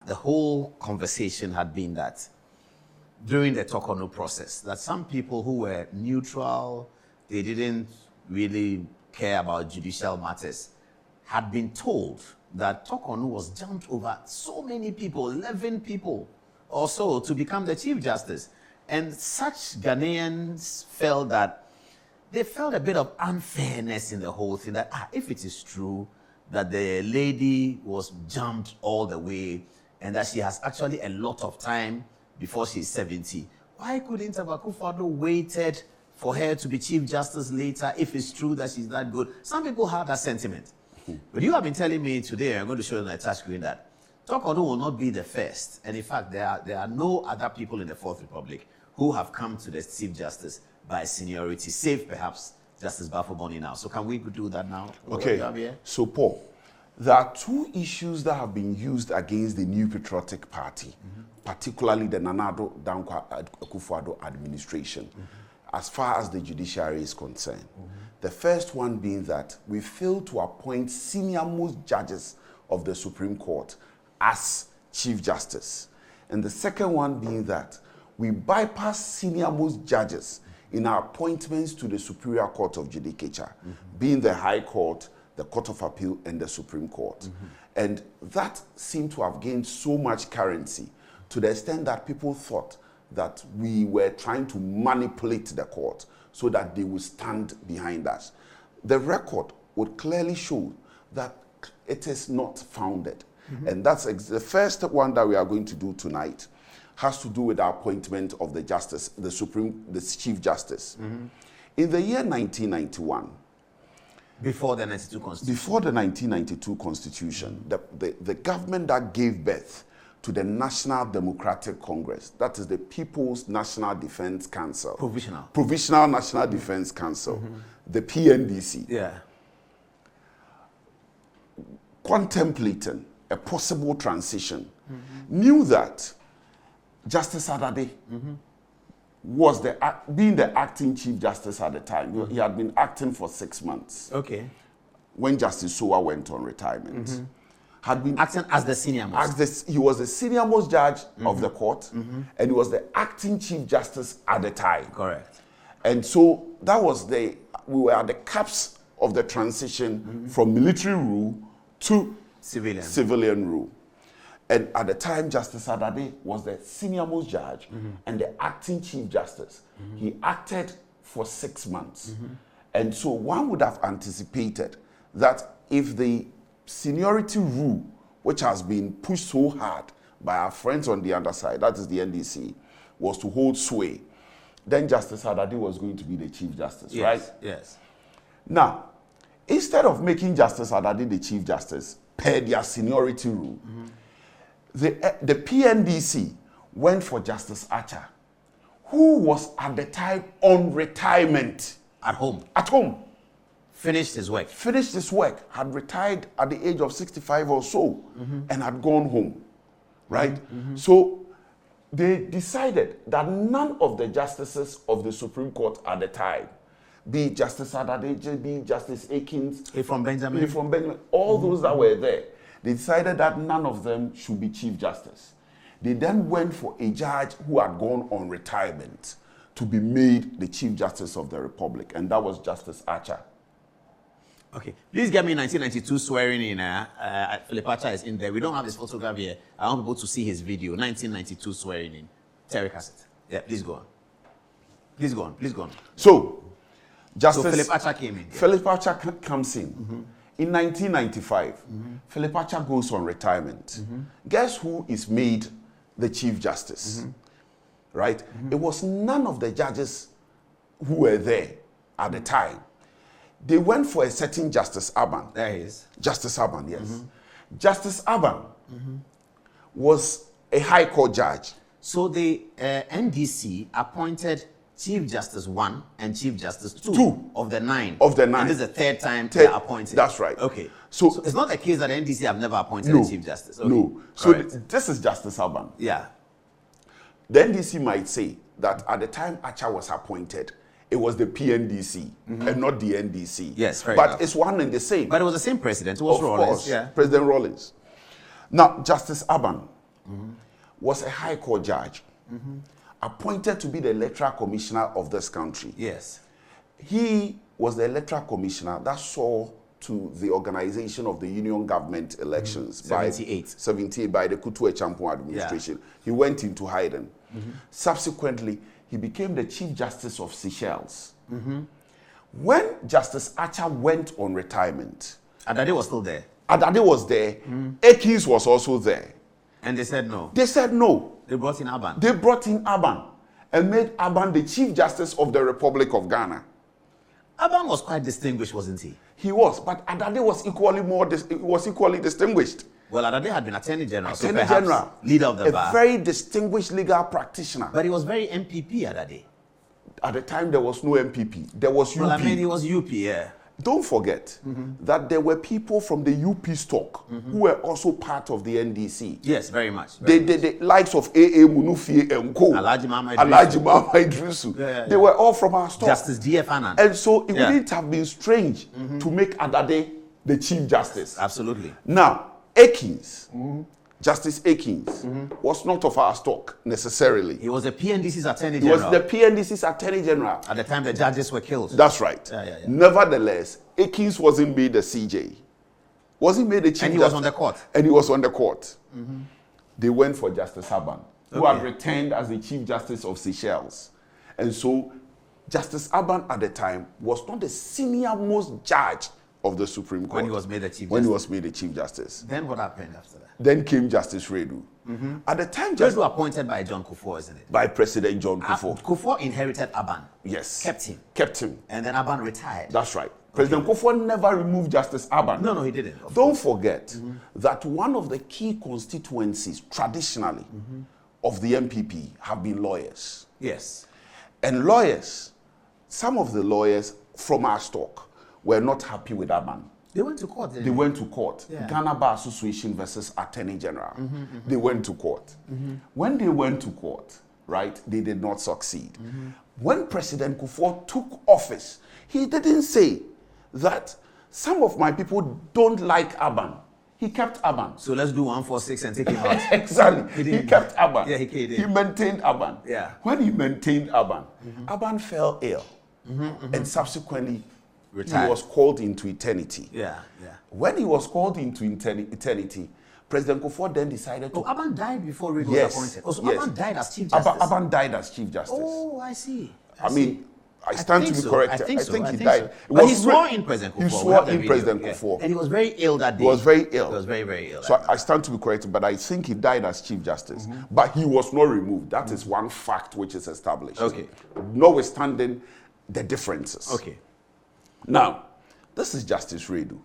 the whole conversation had been that during the Talk-or-No process, that some people who were neutral, they didn't really care about judicial matters, had been told that Talk-or-No was jumped over so many people, 11 people or so, to become the Chief Justice. And such Ghanaians felt that they felt a bit of unfairness in the whole thing, that if it is true that the lady was jumped all the way and that she has actually a lot of time before she's 70, why couldn't Akufo-Addo waited for her to be Chief Justice later if it's true that she's that good? Some people have that sentiment. But you have been telling me today, I'm going to show you on the touch screen, that Talk-or-No will not be the first. And in fact, there are no other people in the Fourth Republic who have come to the Chief Justice by seniority, save perhaps Justice Baffour now. So can we do that now? Okay. So Paul, there are two issues that have been used against the New Patriotic Party, particularly the Nana Addo Akufo-Addo administration, as far as the judiciary is concerned. The first one being that we failed to appoint senior-most judges of the Supreme Court as Chief Justice. And the second one being that we bypassed senior-most judges in our appointments to the Superior Court of Judicial, being the High Court, the Court of Appeal, and the Supreme Court. And that seemed to have gained so much currency to the extent that people thought that we were trying to manipulate the court so that they would stand behind us. The record would clearly show that it is not founded. And that's the first one that we are going to do tonight has to do with the appointment of the justice, the Chief Justice. In the year 1991, before the 92 Constitution. Before the 1992 Constitution, the government that gave birth to the National Democratic Congress, that is the People's National Defense Council. Provisional National Defense Council, the PNDC. Contemplating a possible transition, knew that Justice Adade was being the acting Chief Justice at the time. He had been acting for 6 months. When Justice Sowa went on retirement. Had been acting as the senior most. He was the senior most judge of the court, and he was the acting Chief Justice at the time. Correct. And so that was we were at the cusp of the transition from military rule to civilian rule. And at the time, Justice Adade was the senior most judge and the acting Chief Justice. He acted for 6 months. And so one would have anticipated that if the seniority rule, which has been pushed so hard by our friends on the underside, that is the NDC, was to hold sway, then Justice Adade was going to be the Chief Justice, right? Yes. Now, instead of making Justice Adade the Chief Justice per their seniority rule, the PNDC went for Justice Otchere, who was at the time on retirement. At home. Finished his work, had retired at the age of 65 or so, and had gone home, right? So they decided that none of the justices of the Supreme Court at the time, be Justice Adade, be Justice Akins, from Benjamin, all those that were there, they decided that none of them should be Chief Justice. They then went for a judge who had gone on retirement to be made the Chief Justice of the Republic, and that was Justice Otchere. Okay, please get me 1992 swearing in. Philip Otchere is in there. We don't have his photograph here. I want people to see his video. 1992 swearing in. Terry Cassett. Yeah, please go on. So, Justice Philip Otchere came in. Philip Otchere comes in. In 1995, Philip Otchere goes on retirement. Guess who is made the Chief Justice? Right? It was none of the judges who were there at the time. They went for a certain Justice Abban. There he is. Justice Abban, yes. Justice Abban was a High Court judge. So the NDC appointed Chief Justice 1 and Chief Justice 2 of the 9. Of the 9. And this is the third time they're appointed. That's right. Okay. So it's not the case that the NDC have never appointed a Chief Justice. Okay. No. So this is Justice Abban. Yeah. The NDC might say that at the time Otchere was appointed, it was the PNDC and not the NDC. Yes, fair But enough. it's one and the same. But it was the same president. It was of Rawlings. Course, President Rawlings. Now, Justice Abban was a High Court judge, appointed to be the electoral commissioner of this country. Yes. He was the electoral commissioner that saw to the organization of the union government elections 78 by the Kufuor administration. Yeah. He went into hiding. Subsequently, he became the Chief Justice of Seychelles. When Justice Archer went on retirement, Adade was still there. Adade was there. Akins was also there. And they said no. They said no. They brought in Abban. They brought in Abban and made Abban the Chief Justice of the Republic of Ghana. Abban was quite distinguished, wasn't he? He was, but Adade was equally distinguished. Well, Adade had been Attorney General, Attorney General, leader of the bar. A very distinguished legal practitioner. But he was very MPP, Adade. At the time, there was no MPP. There was UP. Well, I mean, he was UP, yeah. Don't forget that there were people from the UP stock who were also part of the NDC. Yes, very much. The likes of A.A. Munufie and Co. Alhaji Mama Idrisu. They were all from our stock. Justice D.F. Anand. And so it wouldn't have been strange to make Adade the Chief Justice. Absolutely. Now, Akins, Justice Akins, was not of our stock necessarily. He was the PNDC's Attorney General. He was the PNDC's Attorney General. At the time the judges were killed. That's right. Nevertheless, Akins wasn't made the CJ. Wasn't made the Chief Justice. And he was on the court. And he was on the court. They went for Justice Abban, who had returned as the Chief Justice of Seychelles. And so, Justice Abban at the time was not the senior most judge of the Supreme Court. When he was made the Chief Justice. When he was made the Chief Justice. Then what happened after that? Then came Justice Redu. At the time, Redu appointed by John Kufuor, isn't it? By President John Kufuor. Kufuor inherited Abban. Yes. Kept him. him. And then Abban retired. That's right. President Kufuor never removed Justice Abban. No, he didn't. Don't forget that one of the key constituencies, traditionally, of the MPP have been lawyers. Yes. And lawyers, some of the lawyers from our stock were not happy with Abban. They went to court. They went to court. Yeah. Ghana Bar Association versus Attorney General. They went to court. When they went to court, right, they did not succeed. When President Kufuor took office, he didn't say that some of my people don't like Abban. He kept Abban. So let's do 146 and take him out. Exactly. He kept Abban. Yeah, he did. He maintained Abban. Yeah. When he maintained Abban, Abban fell ill and subsequently retired. He was called into eternity. Yeah. When he was called into eternity, President Kufuor then decided to... Oh, Abban died before Redu was appointed. Oh, so Abban died as Chief Justice. Abban died as Chief Justice. Oh, I see. I mean, I stand to be corrected. I think he died. But he swore in President Kufuor. He swore in President Kufuor. And he was very ill that day. He was very ill. He was very, very ill. So I stand to be corrected, but I think he died as Chief Justice. But he was not removed. That is one fact which is established. Okay. Notwithstanding the differences. Okay. Now, this is Justice Redu.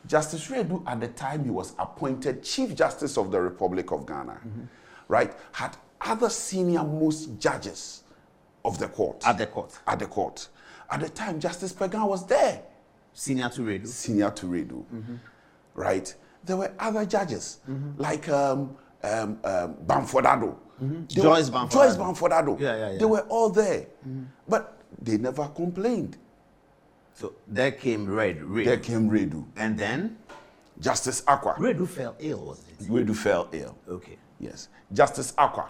Justice Redu, at the time he was appointed Chief Justice of the Republic of Ghana, right, had other senior most judges of the court. At the court. At the court. At the time, Justice Pegan was there. Senior to Redu. Senior to Redu. Right? There were other judges, like Baffour-Addo. Joyce Baffour-Addo. Yeah. They were all there. But they never complained. So there came Redu. There came Redu. And then? Justice Akwa. Redu fell ill, wasn't it? Redu fell ill. Okay. Yes. Justice Akwa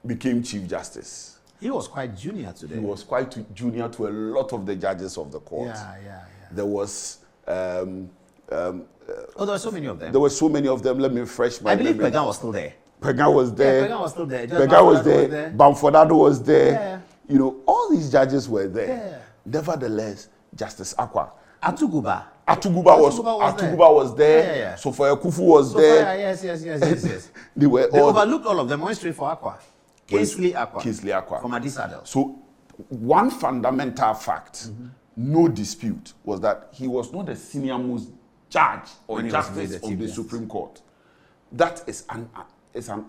became Chief Justice. He was quite junior today. He was quite junior to a lot of the judges of the court. Yeah. There was... there were so many of them. There were so many of them. Let me refresh my memory. I believe Pegan was still there. Pegan was there. Yeah, Pegan was still there. Pegan was there. Baffour-Addo was there. Yeah. You know, all these judges were there. Yeah. Nevertheless, Justice Akwa. Atuguba was there. Yeah. So for Kufuor was there. Yes. They overlooked all of them. Went straight for Akwa. Kingsley Akwa. From Adis-Adel. So one fundamental fact, no dispute, was that he was not the senior most judge or justice of the Supreme Court. That is an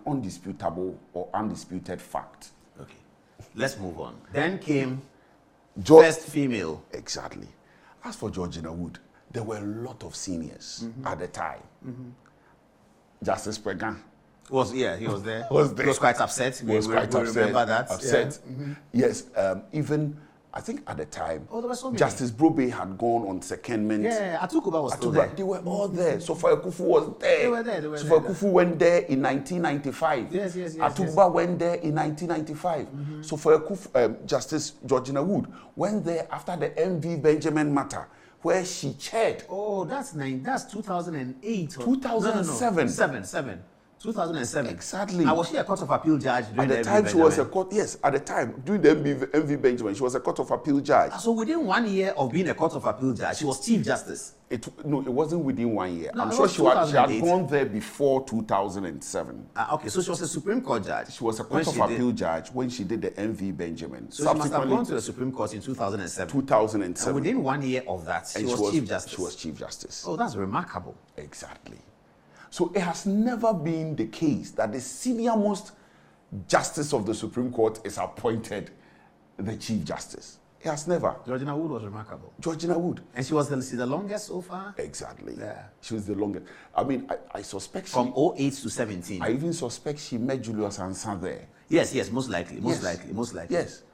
undisputable or undisputed fact. Okay. Let's move on. Then came first female. Exactly. As for Georgina Wood, there were a lot of seniors at the time. Justice Pegan he was there. He was quite upset. We remember that. Upset. Yeah. Yes. Even I think at the time, there were so many. Justice Brobe had gone on secondment. Yeah, Atukuba was still there. They were all there. So for Kufuor was there. They were there. So for Kufuor went there in 1995. Yes. Atukuba went there in 1995. So for Justice Georgina Wood went there after the MV Benjamin matter, where she chaired. Oh, that's 2008. 2007. 2007. Exactly. Was she a Court of Appeal judge during at the time? She was a court. Yes, at the time during the MV Benjamin, she was a Court of Appeal judge. So within 1 year of being a Court of Appeal judge, she was Chief Justice. It wasn't within 1 year. No, I'm sure she had gone there before 2007. Okay, so she was a Supreme Court judge. She was a Court of Appeal judge when she did the MV Benjamin. So she must have gone to the Supreme Court in 2007. 2007. And within 1 year of that, she was Chief Justice. She was Chief Justice. Oh, that's remarkable. Exactly. So it has never been the case that the senior-most justice of the Supreme Court is appointed the Chief Justice. It has never. Georgina Wood was remarkable. Georgina Wood. And she was the longest so far? Exactly. Yeah. She was the longest. I mean, I suspect from 08 to 17. I even suspect she met Julius Ansan there. Yes, most likely. Yes.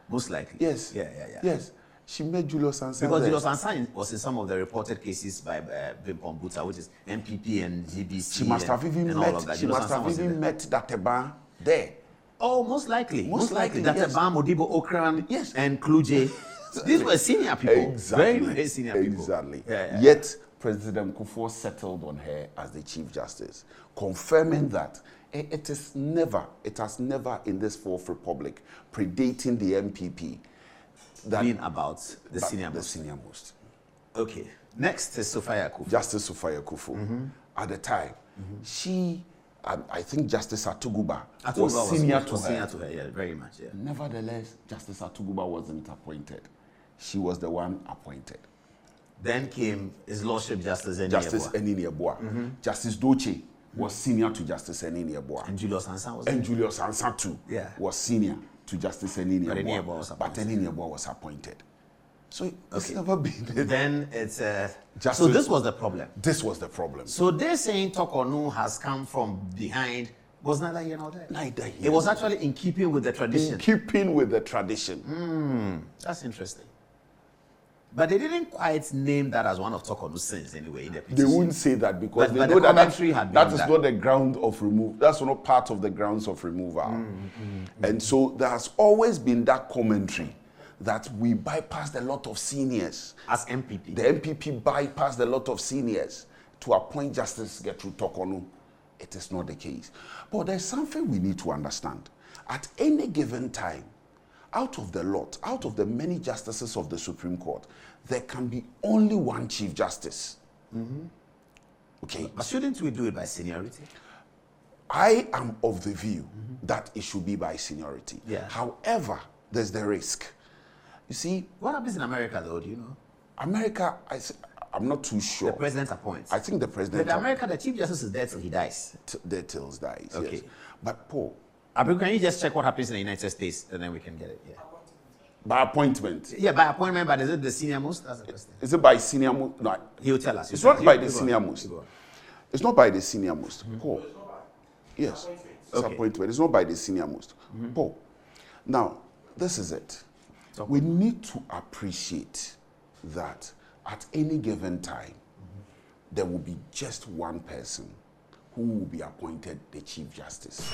Most likely. Yes. Yeah. Yes. She met Julius Ansan because Julius Ansan was in some of the reported cases by Bimpon Buta, which is MPP and GBC. She must have even met. She must have even met Dateba there. Oh, most likely. Dateba, yes. Modibo Okran, yes, and Kluje. These were senior people. Exactly. Very, very senior people. Exactly. Yeah. Yet President Kufuor settled on her as the Chief Justice, confirming that it has never in this Fourth Republic, predating the MPP, that being about the senior most. Okay. Next is Sophia Akufo. Justice Sophia Akufo. At the time, she, I think Justice Atuguba was senior to her. Yeah, very much. Yeah. Nevertheless, Justice Atuguba wasn't appointed. She was the one appointed. Then came His Lordship Justice Enini Eboa. Justice Doche was senior to Justice Enini Eboa. And Julius Ansan was Julius Ansan too was senior to Justice Enini Eboa. But Enini Eboa was appointed. So it's never been. Then it's so this was the problem. This was the problem. So they're saying Tokonu has come from behind. Was neither here nor there. Neither here. It was actually in keeping with the tradition. In keeping with the tradition. That's interesting. But they didn't quite name that as one of Tokonu's sins anyway in the petition. They wouldn't say that because they know that is not the ground of removal. That's not part of the grounds of removal. And so there has always been that commentary that we bypassed a lot of seniors. As MPP. The MPP bypassed a lot of seniors to appoint Justice Gertrude Tokonu. It is not the case. But there's something we need to understand. At any given time, out of the many justices of the Supreme Court, there can be only one Chief Justice. Okay. But shouldn't we do it by seniority? I am of the view that it should be by seniority. Yeah. However, there's the risk. You see, what happens in America, though? Do you know? America, I'm not too sure. The president appoints. I think the president. But in America, the Chief Justice is there till he dies. There till he dies. Okay. Yes. But Paul, can you just check what happens in the United States, and then we can get it? Yeah. By appointment. Yeah, by appointment. But is it the senior most? That's the question. Is it by senior most? No. He'll tell us. It's not by the senior most. It's not by the senior most. Paul. Yes. It's appointment. It's not by the senior most. Paul. Now, this is it. We need to appreciate that at any given time, there will be just one person who will be appointed the Chief Justice.